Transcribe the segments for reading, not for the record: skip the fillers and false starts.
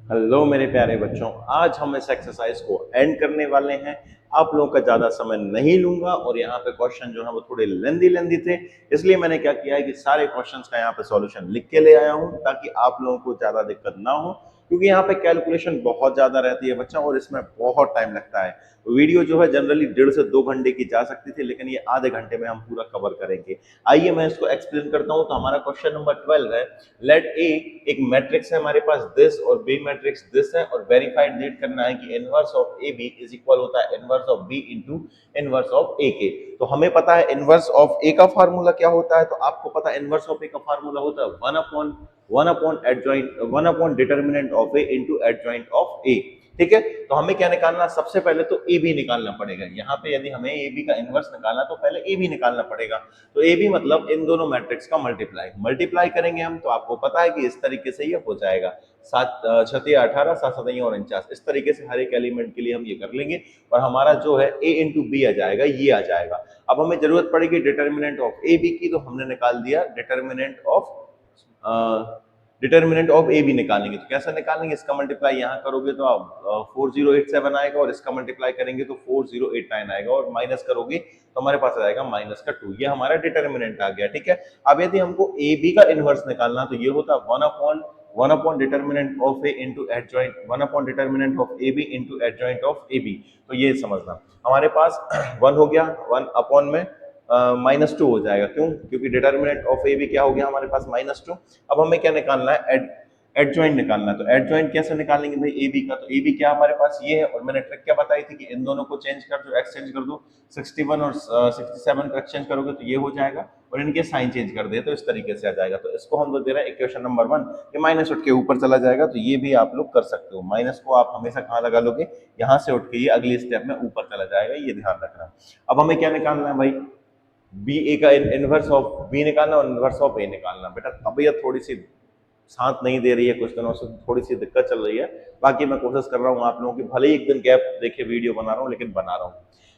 Hello मेरे प्यारे बच्चों, आज हम इस एक्सरसाइज को एंड करने वाले हैं। आप लोगों का ज्यादा समय नहीं लूंगा और यहाँ पे क्वेश्चन जो है वो थोड़े लेंदी लेंदी थे, इसलिए मैंने क्या किया है कि सारे क्वेश्चंस का यहाँ पे सॉल्यूशन लिख के ले आया हूँ ताकि आप लोगों को ज्यादा दिक्कत ना हो, क्योंकि यहाँ पे कैलकुलेशन बहुत ज्यादा रहती है बच्चा और इसमें बहुत टाइम लगता है। वीडियो जो है जनरली 1.5 से 2 घंटे की जा सकती थी, लेकिन ये आधे घंटे में हम पूरा कवर करेंगे। आइए मैं इसको एक्सप्लेन करता हूँ। तो हमारा क्वेश्चन नंबर 12 है। लेट ए एक मैट्रिक्स है हमारे पास दिस और बी मैट्रिक्स दिस है, और वेरीफाइड नीड करना है कि inverse of A B is equal होता है inverse of B into inverse of A के। तो हमें पता है इनवर्स ऑफ ए का फार्मूला क्या होता है, तो आपको पता है इनवर्स ऑफ ए का फार्मूला होता है one upon determinant of A into adjoint of A. ठीक है, तो हमें क्या निकालना, सबसे पहले तो ए बी निकालना पड़ेगा। यहाँ पे यदि हमें ए बी का इनवर्स निकालना तो पहले ए बी निकालना पड़ेगा। तो ए बी मतलब इन दोनों मैट्रिक्स का मल्टीप्लाई करेंगे हम, तो आपको पता है कि इस तरीके से ये हो जाएगा। 7 6 18 7 7 इस तरीके से हर एक एलिमेंट के लिए हम ये कर लेंगे और हमारा जो है ए इंटू बी आ जाएगा, ये आ जाएगा। अब हमें जरूरत पड़ेगी डिटर्मिनेंट ऑफ ए बी की, तो हमने निकाल दिया डिटर्मिनेंट ऑफ ए बी निकालेंगे। तो कैसे निकालेंगे, इसका मल्टीप्लाई यहाँ करोगे तो आप 4087 आएगा और इसका मल्टीप्लाई करेंगे तो 4089 आएगा, और माइनस करोगे तो हमारे पास आ जाएगा -2। ये हमारा डिटर्मिनेंट आ गया। ठीक है, अब यदि हमको ए बी का इनवर्स निकालना तो ये होता है one upon determinant of A into adjoint one upon determinant of A B into adjoint of A B. तो ये समझना हमारे पास 1 हो गया, 1 अपॉन में -2 हो जाएगा। क्यों? क्योंकि डिटर्मिनेंट ऑफ ए बी क्या हो गया हमारे पास -2। अब हमें क्या निकालना है, एडजॉइंट निकालना है। तो एडजॉइंट कैसे निकालेंगे भाई ए बी का, तो ए बी क्या हमारे पास ये है, और मैंने ट्रिक क्या बताई थी कि इन दोनों को चेंज कर दो, एक्सचेंज कर दो। 61 और 67 का एक्सचेंज करोगे तो ये हो जाएगा, और इनके साइन चेंज कर दे तो इस तरीके से आ जाएगा। तो इसको हम लोग दे रहे हैं इक्वेशन नंबर 1। ये माइनस उठ के ऊपर चला जाएगा, तो ये भी आप लोग कर सकते हो। माइनस को आप हमेशा कहाँ लगा लोगे, यहाँ से उठ के ये अगली स्टेप में ऊपर चला जाएगा, ये ध्यान रखना। अब हमें क्या निकालना है भाई, बी ए का इनवर्स ऑफ बी निकालना और इनवर्स ऑफ ए निकालना। बेटा तबीयत थोड़ी सी साथ नहीं दे रही है, कुछ दिनों से थोड़ी सी दिक्कत चल रही है। बाकी मैं कोशिश कर रहा हूँ आप लोगों की, भले ही एक दिन गैप देखे वीडियो बना रहा हूँ लेकिन बना रहा हूँ।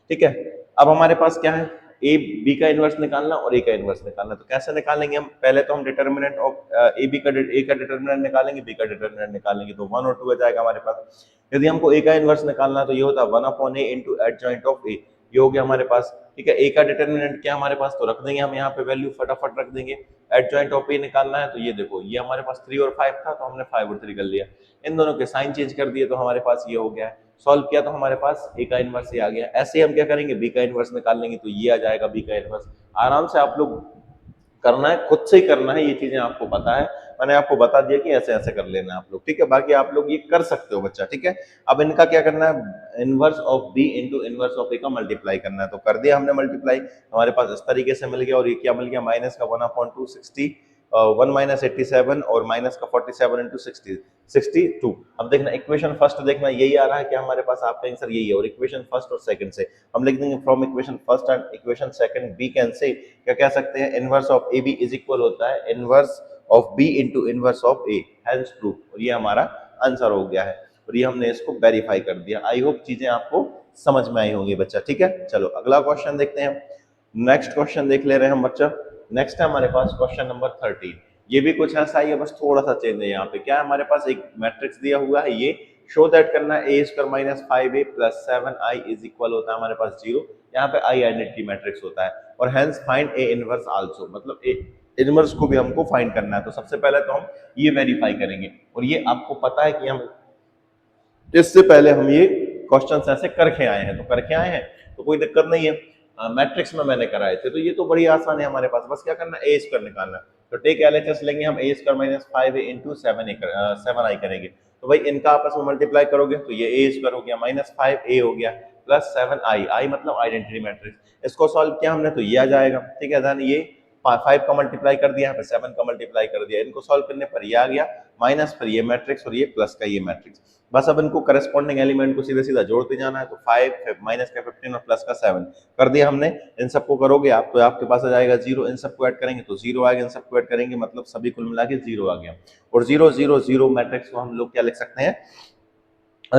ठीक है, अब हमारे पास क्या है, ए बी का इनवर्स निकालना और ए का इनवर्स निकालना। तो कैसे निकालेंगे हम, पहले तो हम डिटर्मिनेंट ऑफ ए का डिटर्मिनेंट निकालेंगे, बी का डिटर्मिनेंट निकालेंगे, तो 1 और 2 आ जाएगा हमारे पास। यदि हमको ए का इनवर्स निकालना तो ये होता है 1 upon A into adjoint of A. ये हो गया हमारे पास। ठीक है, ए का डिटर्मिनेंट क्या हमारे पास, तो रख देंगे हम यहाँ पे वैल्यू, फटाफट रख देंगे। एडजॉइंट ऑफ ए निकालना है तो ये देखो, ये हमारे पास 3 और 5 था, तो हमने 5 और 3 कर लिया। इन दोनों के साइन चेंज कर दिए तो हमारे पास ये हो गया है। सॉल्व किया तो हमारे पास ए का इनवर्स ये आ गया। ऐसे ही हम क्या करेंगे, बी का इनवर्स निकाल लेंगे तो ये आ जाएगा बी का इनवर्स। आराम से आप लोग करना है, खुद से ही करना है, ये चीजें आपको पता है, मैंने आपको बता दिया कि ऐसे ऐसे कर लेना है आप लोग। ठीक है, बाकी आप लोग ये कर सकते हो बच्चा। ठीक है, अब इनका क्या करना है, inverse of B into inverse of A का मल्टीप्लाई करना है। तो कर दिया हमने मल्टीप्लाई, हमारे पास इस तरीके से मिल गया। और ये क्या मिल गया, माइनस का 1/2 1 माइनस 87 और माइनस का 47 इंटू 62। अब देखना इक्वेशन फर्स्ट, देखना यही आ रहा है कि हमारे पास, आपका आंसर यही है। और इक्वेशन फर्स्ट और सेकंड से हम लिख देंगे, from equation first and equation second we can say क्या कह सकते हैं, inverse of A B is equal होता है inverse of B into inverse of A, hence proof. और ये हमारा आंसर हो गया है, और ये हमने इसको वेरीफाई कर दिया। आई होप चीजें आपको समझ में आई होंगी बच्चा। ठीक है, चलो अगला क्वेश्चन देखते हैं। नेक्स्ट क्वेश्चन देख ले रहे हैं हम बच्चा। नेक्स्ट है हमारे पास क्वेश्चन नंबर 13। ये भी कुछ ऐसा ही है, बस थोड़ा सा चेंज है। यहाँ पे क्या है, हमारे पास एक मैट्रिक्स दिया हुआ है, ये शो दैट करना है, A square minus 5a plus 7i is equal होता है हमारे पास 0। यहाँ पे आई आइडेंटिटी मैट्रिक्स होता है, और hence find A inverse also, मतलब ए इनवर्स को भी हमको फाइंड करना है। तो सबसे पहले तो हम ये वेरीफाई करेंगे, और ये आपको पता है कि हम इससे पहले हम ये क्वेश्चन ऐसे करके आए हैं, तो करके आए हैं तो कोई दिक्कत नहीं है। मैट्रिक्स में मैंने कराए थे, तो ये तो बड़ी आसान है हमारे पास। बस क्या करना है, ए स्क्वायर निकालना है। तो टेक एलएचएस लेंगे हम, ए square minus 5a into 7i करेंगे। तो भाई इनका आपस में मल्टीप्लाई करोगे तो ये ए स्क्वायर हो गया, माइनस 5a हो गया, प्लस 7i, आई मतलब आइडेंटिटी मैट्रिक्स। इसको सॉल्व किया हमने तो ये आ जाएगा। ठीक है, धन ये 5 का मल्टीप्लाई कर दिया, यहाँ पे 7 का मल्टीप्लाई कर दिया, इनको सॉल्व करने पर ये आ गया, माइनस पर ये मैट्रिक्स और ये प्लस का ये मैट्रिक्स। बस अब इनको करस्पॉन्डिंग एलिमेंट को सीधे सीधा जोड़ते जाना है। तो 5 माइनस का 15 और प्लस का 7 कर दिया हमने। इन सबको करोगे आप तो आपके पास आ जाएगा 0, इन सबको ऐड करेंगे तो 0 आएगा, इन सबको ऐड करेंगे मतलब सभी कुल मिला के 0 आ गया। और 0 0 0 मैट्रिक्स को हम लोग क्या लिख सकते हैं,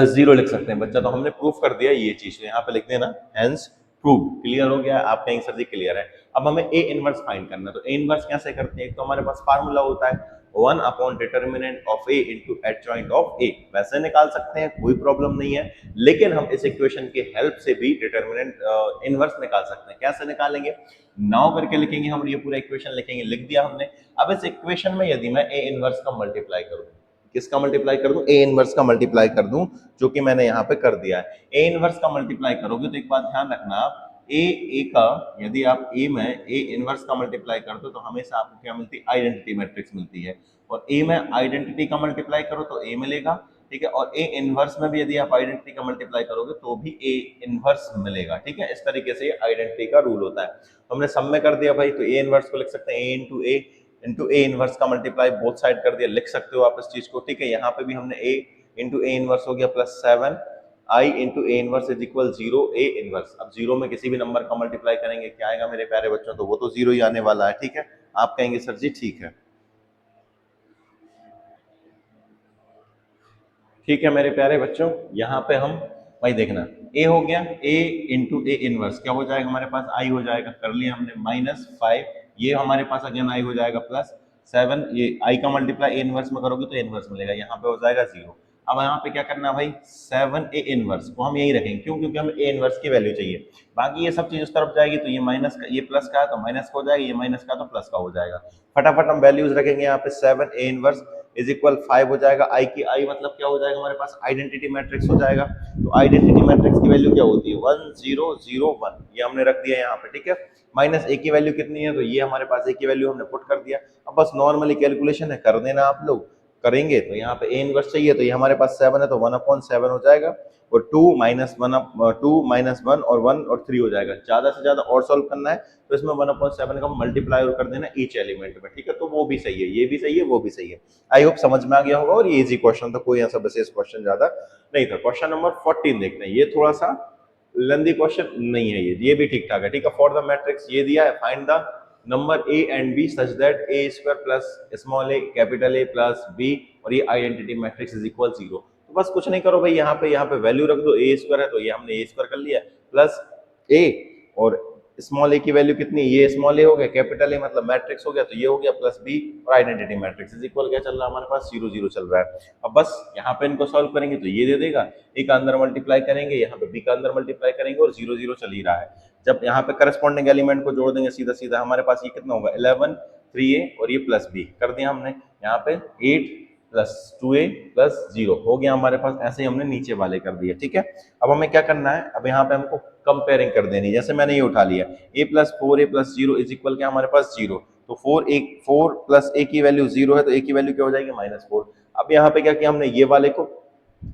0 लिख सकते हैं बच्चा। तो हमने प्रूफ कर दिया ये चीज, यहाँ पे लिख देना हेंस प्रूव। क्लियर हो गया, आपका आंसर जी क्लियर है। अब हमें ए इनवर्स फाइंड करना है। तो ए इनवर्स कैसे करते हैं, एक तो हमारे पास फार्मूला होता है 1 upon determinant of A into adjoint of A. वैसे निकाल सकते हैं, कोई प्रॉब्लम नहीं है, लेकिन हम इस इक्वेशन की हेल्प से भी डिटर्मिनेंट इनवर्स निकाल सकते हैं। कैसे निकालेंगे? नाउ करके लिखेंगे हम, ये पूरा इक्वेशन लिखेंगे, लिख दिया हमने। अब इस इक्वेशन में यदि मैं ए इनवर्स का मल्टीप्लाई करूं, किसका मल्टीप्लाई कर दूं? ए इनवर्स का मल्टीप्लाई कर दूं, जो कि मैंने यहाँ पे कर दिया है। ए इनवर्स का मल्टीप्लाई करोगे तो एक बात ध्यान रखना, ए का यदि आप ए में ए इनवर्स का मल्टीप्लाई करते हो तो हमेशा आपको क्या मिलती है? आइडेंटिटी मैट्रिक्स मिलती है। और ए में आइडेंटिटी का मल्टीप्लाई करो तो ए मिलेगा, ठीक है। और ए इनवर्स में भी यदि आप आइडेंटिटी का मल्टीप्लाई करोगे तो भी ए इनवर्स मिलेगा, ठीक है। इस तरीके से ये आइडेंटिटी का रूल होता है। तो हमने सब में कर दिया भाई, तो ए इनवर्स को लिख सकते हैं ए इंटू ए इनवर्स का मल्टीप्लाई बोथ साइड कर दिया, लिख सकते हो आप इस चीज को, ठीक है। यहाँ पे भी हमने ए इंटू ए इनवर्स हो गया plus 7 I into A inverse is equal 0 A inverse. अब 0 में किसी भी नंबर का मल्टीप्लाई करेंगे क्या आएगा मेरे प्यारे बच्चों? तो वो तो 0 ही आने वाला है, ठीक है। आप कहेंगे सर जी ठीक है, ठीक है मेरे प्यारे बच्चों। यहाँ पे हम भाई देखना, ए हो गया, ए इंटू ए इनवर्स क्या हो जाएगा हमारे पास? आई हो जाएगा, कर लिया हमने, -5, ये हमारे पास अगेन आई हो जाएगा +7, ये आई का मल्टीप्लाई ए इनवर्स में करोगे तो इनवर्स मिलेगा, यहाँ पे हो जाएगा 0। अब यहाँ पे क्या करना है भाई? 7 ए इनवर्स को हम यही रखेंगे, क्यों? क्योंकि हमें ए इनवर्स की वैल्यू चाहिए। बाकी ये सब चीज उस तरफ जाएगी, तो ये माइनस का, ये प्लस का है तो माइनस का हो जाएगा, ये माइनस का तो प्लस का हो जाएगा। फटाफट हम वैल्यूज रखेंगे यहाँ पे, 7 ए इनवर्स इज इक्वल 5 हो जाएगा, आई की आई मतलब क्या हो जाएगा हमारे पास? आइडेंटिटी मैट्रिक्स हो जाएगा। तो आइडेंटिटी मैट्रिक्स की वैल्यू क्या होती है? 1 0 0 1, ये हमने रख दिया यहाँ पे, ठीक है। माइनस ए की वैल्यू कितनी है? तो ये हमारे पास ए की वैल्यू हमने पुट कर दिया। अब बस नॉर्मली कैलकुलेशन है, कर देना आप लोग, करेंगे तो यहाँ पे ए इनवर्स चाहिए, तो ये हमारे पास 7 है तो 1/7 हो जाएगा, और 2 माइनस 1 और 1 और 3 हो जाएगा। ज्यादा से ज्यादा और सॉल्व करना है तो इसमें 1/7 का मल्टीप्लाई और कर देना ईच एलिमेंट में, ठीक है। तो वो भी सही है, ये भी सही है, वो भी सही है। आई होप समझ में आ गया होगा, और ये इजी क्वेश्चन था, कोई ऐसा विशेष क्वेश्चन ज्यादा नहीं था। क्वेश्चन नंबर 14 देखते हैं, ये थोड़ा सा लेंदी क्वेश्चन नहीं है, ये भी ठीक ठाक है, ठीक है। फॉर द मैट्रिक्स ये दिया है, find the number A and B such that A square plus small A capital A plus B, और ये आइडेंटिटी मैट्रिक्स इज इक्वल 0। तो बस कुछ नहीं करो भाई, यहाँ पे वैल्यू रख दो, ए स्क्वायर है तो ये हमने ए स्क्वायर कर लिया, प्लस ए, और स्मॉल ए की वैल्यू कितनी? ये स्मॉल ए हो गया, कैपिटल ए मतलब मैट्रिक्स हो गया, तो ये हो गया प्लस बी, और आइडेंटिटी मैट्रिक्स इज इक्वल क्या चल रहा है हमारे पास? 0 0 चल रहा है। अब बस यहाँ पे इनको सॉल्व करेंगे तो ये दे देगा, ए का अंदर मल्टीप्लाई करेंगे, यहाँ पे बी का अंदर मल्टीप्लाई करेंगे, और 0 0 चल ही रहा है। जब यहाँ पे करस्पॉन्डिंग एलिमेंट को जोड़ देंगे सीधा सीधा, हमारे पास ये कितना होगा? 11 3a, और ये प्लस बी कर दिया हमने, यहाँ पे 8 प्लस 2a प्लस 0 हो गया हमारे पास। ऐसे ही हमने नीचे वाले कर दिए, ठीक है। अब हमें क्या करना है? अब यहाँ पे हमको कंपेयरिंग कर देनी, जैसे मैंने ये उठा लिया, a plus 4a plus 0 is equal क्या हमारे पास? 0। तो 4 प्लस a की वैल्यू 0 है, तो a की वैल्यू क्या हो जाएगी? -4। अब यहाँ पे क्या किया हमने? ये वाले को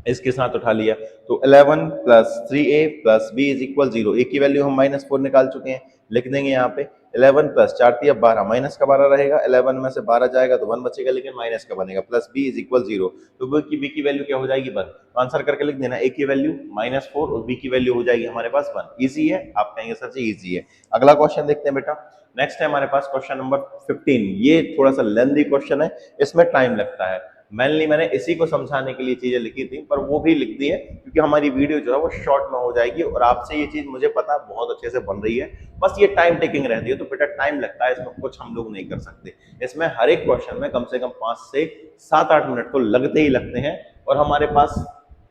इसके साथ उठा लिया, तो 11 plus 3a plus b is equal 0। ए की वैल्यू हम -4 निकाल चुके हैं, लिख देंगे यहाँ पे 11 प्लस 4 3 12, माइनस का 12 रहेगा, 11 में से 12 जाएगा तो 1 बचेगा, लेकिन माइनस का बनेगा, प्लस b इज इक्वल 0। तो b की वैल्यू क्या हो जाएगी? 1। तो आंसर करके लिख देना, a की वैल्यू -4 और b की वैल्यू हो जाएगी हमारे पास 1। इजी है? आप कहेंगे सर जी इजी है। अगला क्वेश्चन देखते हैं बेटा। नेक्स्ट है हमारे पास क्वेश्चन नंबर 15। ये थोड़ा सा लेंथी क्वेश्चन है, इसमें टाइम लगता है। मेनली मैंने इसी को समझाने के लिए चीजें लिखी थी, पर वो भी लिख दी है क्योंकि हमारी वीडियो जो है वो शॉर्ट में हो जाएगी, और आपसे ये चीज मुझे पता बहुत अच्छे से बन रही है, बस ये टाइम टेकिंग रहती है। तो बेटा टाइम लगता है, इसमें कुछ हम लोग नहीं कर सकते। इसमें हर एक क्वेश्चन में कम से कम 5 से 7-8 मिनट तो लगते ही लगते हैं, और हमारे पास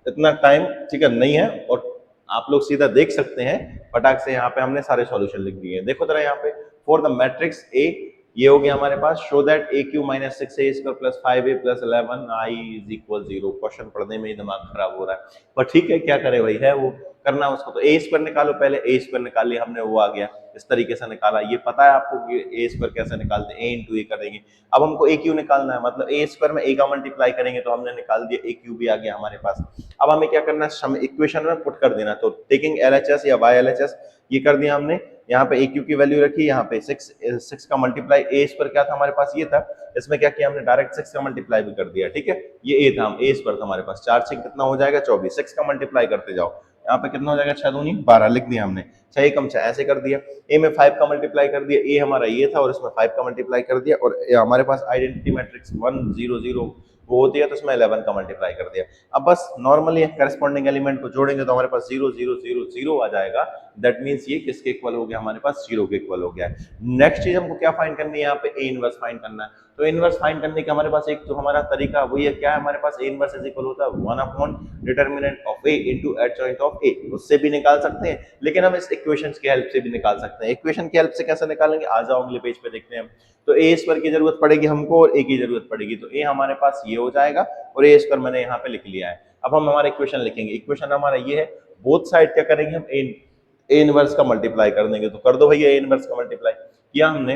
इतना टाइम ठीक है नहीं है, और आप लोग सीधा देख सकते हैं फटाक से। यहाँ पे हमने सारे सॉल्यूशन लिख दिए हैं, देखो जरा यहाँ पे। फॉर द मैट्रिक्स ए, ये हो गया हमारे पास, show that A cube minus 6a square plus 5a plus 11 I is equal 0। Question पढ़ने में ही दिमाग खराब हो रहा है, पर ठीक है क्या करे भाई, है वो करना उसको। तो ए स्क्वायर निकालो, पहले ए स्क्वायर निकाल लिया हमने, वो आ गया, इस तरीके से निकाला। ये पता है आपको कि ए स्क्वायर कैसे निकालते हैं, ए इंटू ए करेंगे। अब हमको ए क्यू निकालना है, मतलब ए स्क्वायर में ए का मल्टीप्लाई करेंगे, तो हमने निकाल दिया, ए क्यू भी आ गया हमारे पास। अब हमें क्या करना है? इक्वेशन में पुट कर देना, तो टेकिंग एलएचएस या वाई एलएचएस ये कर दिया हमने। यहाँ पे ए क्यू की वैल्यू रखी, यहाँ पे 6 का मल्टीप्लाई, ए स्क्वायर क्या था हमारे पास? ये था। इसमें क्या किया हमने? डायरेक्ट 6 का मल्टीप्लाई भी कर दिया, ठीक है। ये ए था, ए स्क्वायर था हमारे पास, 4 6 कितना हो जाएगा? 24। 6 का मल्टीप्लाई करते जाओ, यहाँ पे कितना हो जाएगा? 6 दूनी 12 लिख दिया हमने, 6 एकम 6 ऐसे कर दिया। ए में 5 का मल्टीप्लाई कर दिया, ए हमारा ये था, और इसमें 5 का मल्टीप्लाई कर दिया, और हमारे पास आइडेंटिटी मैट्रिक्स 1 0 0 वो होती है, तो इसमें 11 का मल्टीप्लाई कर दिया। अब बस नॉर्मली करस्पॉन्डिंग एलिमेंट को जोड़ेंगे तो हमारे पास 0 0 0 0 आ जाएगा। दैट मीन्स ये किसके इक्वल हो गया, हमारे पास 0 के इक्वल हो गया है। नेक्स्ट चीज हमको क्या फाइंड करनी है, यहाँ पे ए इनवर्स फाइंड करना है। तो इनवर्स फाइंड करने का हमारे पास एक जो हमारा तरीका वही है, क्या है हमारे पास, ए इनवर्स इज इक्वल होता है 1 upon determinant of A into adjoint of A. उससे भी निकाल सकते हैं, लेकिन हम इस इक्वेशंस की हेल्प से भी निकाल सकते हैं। इक्वेशन की हेल्प से कैसे निकालेंगे, आ जाओ अगले पेज पे देखते हैं। तो ए स्क्वायर की जरूरत पड़ेगी हमको और ए की जरूरत पड़ेगी, तो ए हमारे पास ये हो जाएगा और ए स्क्वायर मैंने यहाँ पे लिख लिया है। अब हम हमारा इक्वेशन लिखेंगे, इक्वेशन हमारा ये है, बोथ साइड क्या करेंगे हम, ए इनवर्स का मल्टीप्लाई कर देंगे। तो कर दो भैया ए इनवर्स का मल्टीप्लाई, किया हमने,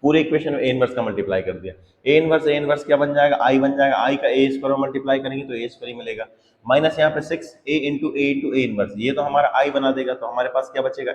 पूरे इक्वेशन में ए इनवर्स का मल्टीप्लाई कर दिया। ए इनवर्स क्या बन जाएगा, आई बन जाएगा, आई का ए स्क्वायर मल्टीप्लाई करेंगे तो ए स्क्वायर ही मिलेगा, माइनस यहाँ पे 6 ए इंटू ए इनवर्स, ये तो हमारा आई बना देगा। तो हमारे पास क्या बचेगा,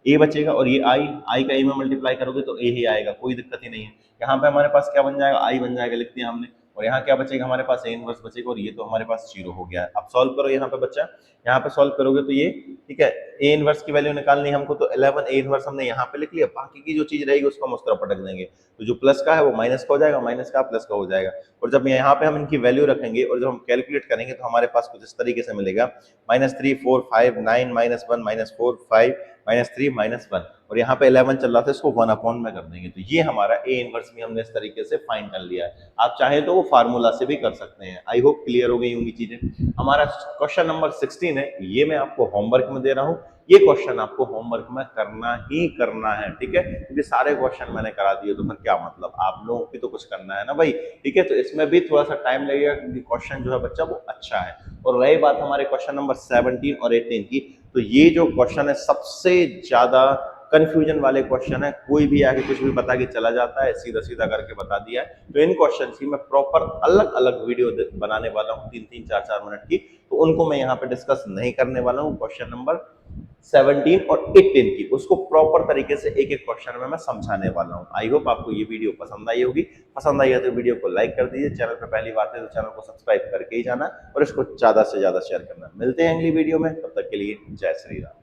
ए बचेगा, और ये आई का ए में मल्टीप्लाई करोगे तो ए ही आएगा, कोई दिक्कत ही नहीं है। यहाँ पे हमारे पास क्या बन जाएगा, आई बन जाएगा, लिख दिया हमने, और यहाँ क्या बचेगा हमारे पास, ए इनवर्स बचेगा, और ये तो हमारे पास 0 हो गया है। अब सॉल्व करो, यहाँ पे बच्चा, यहाँ पे सॉल्व करोगे तो ये, ठीक है, ए इनवर्स की वैल्यू निकालनी है हमको, तो 11 ए इनवर्स हमने यहाँ पे लिख लिया, बाकी की जो चीज रहेगी उसको हम उस तरफ पटक देंगे। तो जो प्लस का है वो माइनस का हो जाएगा, माइनस का प्लस का हो जाएगा। और जब यहाँ पे हम इनकी वैल्यू रखेंगे और जब हम कैलकुलेट करेंगे तो हमारे पास कुछ इस तरीके से मिलेगा, -3 4 5 9 -1 -4 5 -3 -1, और यहाँ पे 11 चल रहा था, इसको 1 अपॉन में कर देंगे। तो ये हमारा ए इनवर्स भी हमने इस तरीके से फाइंड कर लिया है। आप चाहे तो वो फार्मूला से भी कर सकते हैं। आई होप क्लियर हो गई होंगी चीजें। हमारा क्वेश्चन नंबर 16 है, ये मैं आपको होमवर्क में दे रहा हूँ, ये क्वेश्चन आपको होमवर्क में करना ही करना है, ठीक है, क्योंकि सारे क्वेश्चन मैंने करा दिए तो फिर क्या मतलब, आप लोगों को भी तो कुछ करना है ना भाई, ठीक है। तो इसमें भी थोड़ा सा टाइम लगेगा क्योंकि क्वेश्चन जो है बच्चा वो अच्छा है। और रही बात हमारे क्वेश्चन नंबर 17 और 18 की, तो ये जो क्वेश्चन है सबसे ज्यादा कंफ्यूजन वाले क्वेश्चन है, कोई भी आके कुछ भी बता के चला जाता है, सीधा सीधा करके बता दिया है। तो इन क्वेश्चन की मैं प्रॉपर अलग अलग वीडियो बनाने वाला हूँ, 3-3 4-4 मिनट की, तो उनको मैं यहाँ पे डिस्कस नहीं करने वाला हूँ। क्वेश्चन नंबर 17 और 18 की उसको प्रॉपर तरीके से एक एक क्वेश्चन में मैं समझाने वाला हूँ। आई होप आपको ये वीडियो पसंद आई होगी। पसंद आई है तो वीडियो को लाइक कर दीजिए, चैनल पर पहली बात है तो चैनल को सब्सक्राइब करके ही जाना और इसको ज्यादा से ज्यादा शेयर करना। मिलते हैं अगली वीडियो में, तब तक के लिए जय श्री राम।